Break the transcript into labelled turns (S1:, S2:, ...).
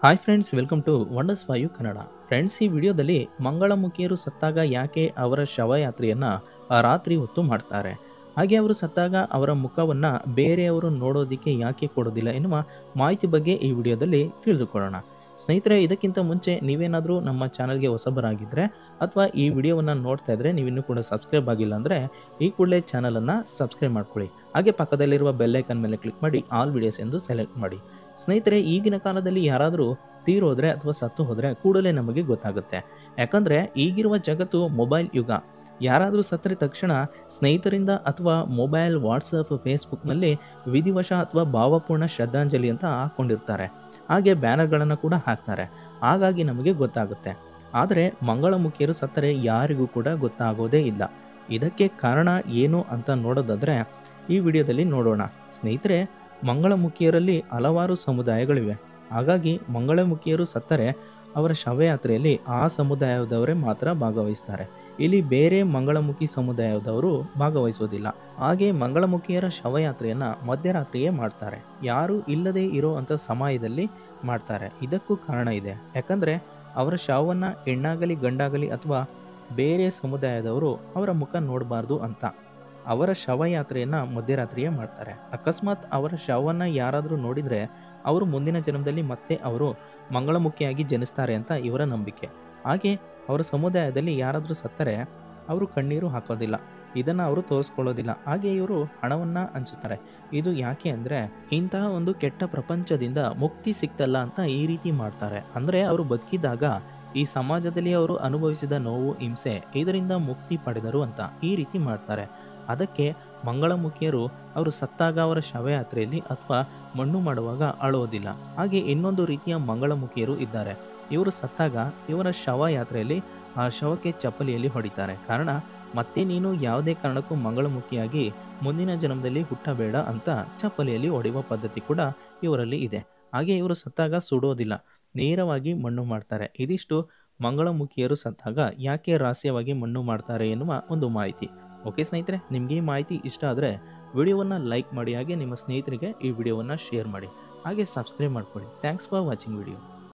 S1: Hi friends, welcome to wonders for you Kannada. Friends, ಈ ವಿಡಿಯೋದಲ್ಲಿ ಮಂಗಳಮುಖಿಯರು ಸತ್ತಾಗ ಯಾಕೆ ಅವರ ಶವಯಾತ್ರೆಯನ್ನು ರಾತ್ರಿ ಹೊತ್ತು ಮಾಡ್ತಾರೆ, ಹಾಗೆ ಅವರು ಸತ್ತಾಗ ಅವರ ಮುಖವನ್ನು ಬೇರೆಯವರು ನೋಡೋದಕ್ಕೆ ಯಾಕೆ ಕೊಡೋದಿಲ್ಲ ಎನ್ನುವ ಮಾಹಿತಿ ಬಗ್ಗೆ ಈ ವಿಡಿಯೋದಲ್ಲಿ ತಿಳಿದುಕೊಳ್ಳೋಣ. ಸ್ನೇಹಿತರೆ, ಇದಕ್ಕಿಂತ ಮುಂಚೆ ನೀವೇನಾದರೂ ನಮ್ಮ ಚಾನಲ್ಗೆ ಹೊಸಬರಾಗಿದ್ದರೆ ಅಥವಾ ಈ ವಿಡಿಯೋವನ್ನು ನೋಡ್ತಾ ಇದ್ದರೆ ನೀವಿನ್ನೂ ಕೂಡ ಸಬ್ಸ್ಕ್ರೈಬ್ ಆಗಿಲ್ಲ ಅಂದರೆ ಈ ಕೂಡಲೇ ಚಾನಲನ್ನು ಸಬ್ಸ್ಕ್ರೈಬ್ ಮಾಡ್ಕೊಳ್ಳಿ. ಹಾಗೆ ಪಕ್ಕದಲ್ಲಿರುವ ಬೆಲ್ಲೈಕನ್ ಮೇಲೆ ಕ್ಲಿಕ್ ಮಾಡಿ ಆಲ್ ವಿಡಿಯೋಸ್ ಎಂದು ಸೆಲೆಕ್ಟ್ ಮಾಡಿ. ಸ್ನೇಹಿತರೆ, ಈಗಿನ ಕಾಲದಲ್ಲಿ ಯಾರಾದರೂ ತೀರೋದ್ರೆ ಅಥವಾ ಸತ್ತು ಹೋದರೆ ಕೂಡಲೇ ನಮಗೆ ಗೊತ್ತಾಗುತ್ತೆ. ಯಾಕಂದರೆ ಈಗಿರುವ ಜಗತ್ತು ಮೊಬೈಲ್ ಯುಗ. ಯಾರಾದರೂ ಸತ್ತರೆ ತಕ್ಷಣ ಸ್ನೇಹಿತರಿಂದ ಅಥವಾ ಮೊಬೈಲ್, ವಾಟ್ಸಪ್, ಫೇಸ್ಬುಕ್ನಲ್ಲಿ ವಿಧಿವಶ ಅಥವಾ ಭಾವಪೂರ್ಣ ಶ್ರದ್ಧಾಂಜಲಿ ಅಂತ ಹಾಕ್ಕೊಂಡಿರ್ತಾರೆ. ಹಾಗೆ ಬ್ಯಾನರ್ಗಳನ್ನು ಕೂಡ ಹಾಕ್ತಾರೆ. ಹಾಗಾಗಿ ನಮಗೆ ಗೊತ್ತಾಗುತ್ತೆ. ಆದರೆ ಮಂಗಳಮುಖಿಯರು ಸತ್ತರೆ ಯಾರಿಗೂ ಕೂಡ ಗೊತ್ತಾಗೋದೇ ಇಲ್ಲ. ಇದಕ್ಕೆ ಕಾರಣ ಏನು ಅಂತ ನೋಡೋದಾದರೆ ಈ ವಿಡಿಯೋದಲ್ಲಿ ನೋಡೋಣ. ಸ್ನೇಹಿತರೆ, ಮಂಗಳಮುಖಿಯರಲ್ಲಿ ಹಲವಾರು ಸಮುದಾಯಗಳಿವೆ. ಹಾಗಾಗಿ ಮಂಗಳಮುಖಿಯರು ಸತ್ತರೆ ಅವರ ಶವಯಾತ್ರೆಯಲ್ಲಿ ಆ ಸಮುದಾಯದವರೇ ಮಾತ್ರ ಭಾಗವಹಿಸ್ತಾರೆ. ಇಲ್ಲಿ ಬೇರೆ ಮಂಗಳಮುಖಿ ಸಮುದಾಯದವರು ಭಾಗವಹಿಸೋದಿಲ್ಲ. ಹಾಗೆ ಮಂಗಳಮುಖಿಯರ ಶವಯಾತ್ರೆಯನ್ನು ಮಧ್ಯರಾತ್ರಿಯೇ ಮಾಡ್ತಾರೆ. ಯಾರು ಇಲ್ಲದೆ ಇರೋ ಅಂಥ ಸಮಯದಲ್ಲಿ ಮಾಡ್ತಾರೆ. ಇದಕ್ಕೂ ಕಾರಣ ಇದೆ. ಯಾಕಂದರೆ ಅವರ ಶವವನ್ನು ಹೆಣ್ಣಾಗಲಿ ಗಂಡಾಗಲಿ ಅಥವಾ ಬೇರೆ ಸಮುದಾಯದವರು ಅವರ ಮುಖ ನೋಡಬಾರ್ದು ಅಂತ ಅವರ ಶವಯಾತ್ರೆಯನ್ನು ಮಧ್ಯರಾತ್ರಿಯೇ ಮಾಡ್ತಾರೆ. ಅಕಸ್ಮಾತ್ ಅವರ ಶವವನ್ನು ಯಾರಾದರೂ ನೋಡಿದರೆ ಅವರು ಮುಂದಿನ ಜನ್ಮದಲ್ಲಿ ಮತ್ತೆ ಅವರು ಮಂಗಳಮುಖಿಯಾಗಿ ಜನಿಸ್ತಾರೆ ಅಂತ ಇವರ ನಂಬಿಕೆ. ಹಾಗೆ ಅವರ ಸಮುದಾಯದಲ್ಲಿ ಯಾರಾದರೂ ಸತ್ತರೆ ಅವರು ಕಣ್ಣೀರು ಹಾಕೋದಿಲ್ಲ. ಇದನ್ನು ಅವರು ತೋರಿಸ್ಕೊಳ್ಳೋದಿಲ್ಲ. ಹಾಗೆ ಇವರು ಹಣವನ್ನು ಹಂಚುತ್ತಾರೆ. ಇದು ಯಾಕೆ ಅಂದರೆ ಇಂತಹ ಒಂದು ಕೆಟ್ಟ ಪ್ರಪಂಚದಿಂದ ಮುಕ್ತಿ ಸಿಕ್ತಲ್ಲ ಅಂತ ಈ ರೀತಿ ಮಾಡ್ತಾರೆ. ಅಂದರೆ ಅವರು ಬದುಕಿದಾಗ ಈ ಸಮಾಜದಲ್ಲಿ ಅವರು ಅನುಭವಿಸಿದ ನೋವು, ಹಿಂಸೆ, ಇದರಿಂದ ಮುಕ್ತಿ ಪಡೆದರು ಅಂತ ಈ ರೀತಿ ಮಾಡ್ತಾರೆ. ಅದಕ್ಕೆ ಮಂಗಳಮುಖಿಯರು ಅವರು ಸತ್ತಾಗ ಅವರ ಶವಯಾತ್ರೆಯಲ್ಲಿ ಅಥವಾ ಮಣ್ಣು ಮಾಡುವಾಗ ಅಳೋದಿಲ್ಲ. ಹಾಗೆ ಇನ್ನೊಂದು ರೀತಿಯ ಮಂಗಳಮುಖಿಯರು ಇದ್ದಾರೆ. ಇವರು ಸತ್ತಾಗ ಇವರ ಶವಯಾತ್ರೆಯಲ್ಲಿ ಆ ಶವಕ್ಕೆ ಚಪ್ಪಲಿಯಲ್ಲಿ ಹೊಡಿತಾರೆ. ಕಾರಣ, ಮತ್ತೆ ನೀನು ಯಾವುದೇ ಕಾರಣಕ್ಕೂ ಮಂಗಳಮುಖಿಯಾಗಿ ಮುಂದಿನ ಜನ್ಮದಲ್ಲಿ ಹುಟ್ಟಬೇಡ ಅಂತ ಚಪ್ಪಲಿಯಲ್ಲಿ ಹೊಡೆಯುವ ಪದ್ಧತಿ ಕೂಡ ಇವರಲ್ಲಿ ಇದೆ. ಹಾಗೆ ಇವರು ಸತ್ತಾಗ ಸುಡೋದಿಲ್ಲ, ನೇರವಾಗಿ ಮಣ್ಣು ಮಾಡ್ತಾರೆ. ಇದಿಷ್ಟು ಮಂಗಳಮುಖಿಯರು ಸತ್ತಾಗ ಯಾಕೆ ರಹಸ್ಯವಾಗಿ ಮಣ್ಣು ಮಾಡ್ತಾರೆ ಎನ್ನುವ ಒಂದು ಮಾಹಿತಿ. ಓಕೆ ಸ್ನೇಹಿತರೆ, ನಿಮಗೆ ಈ ಮಾಹಿತಿ ಇಷ್ಟ ಆದರೆ ವಿಡಿಯೋವನ್ನು ಲೈಕ್ ಮಾಡಿ, ಹಾಗೆ ನಿಮ್ಮ ಸ್ನೇಹಿತರಿಗೆ ಈ ವಿಡಿಯೋವನ್ನು ಶೇರ್ ಮಾಡಿ, ಹಾಗೆ ಸಬ್ಸ್ಕ್ರೈಬ್ ಮಾಡ್ಕೊಳ್ಳಿ. Thanks for watching video.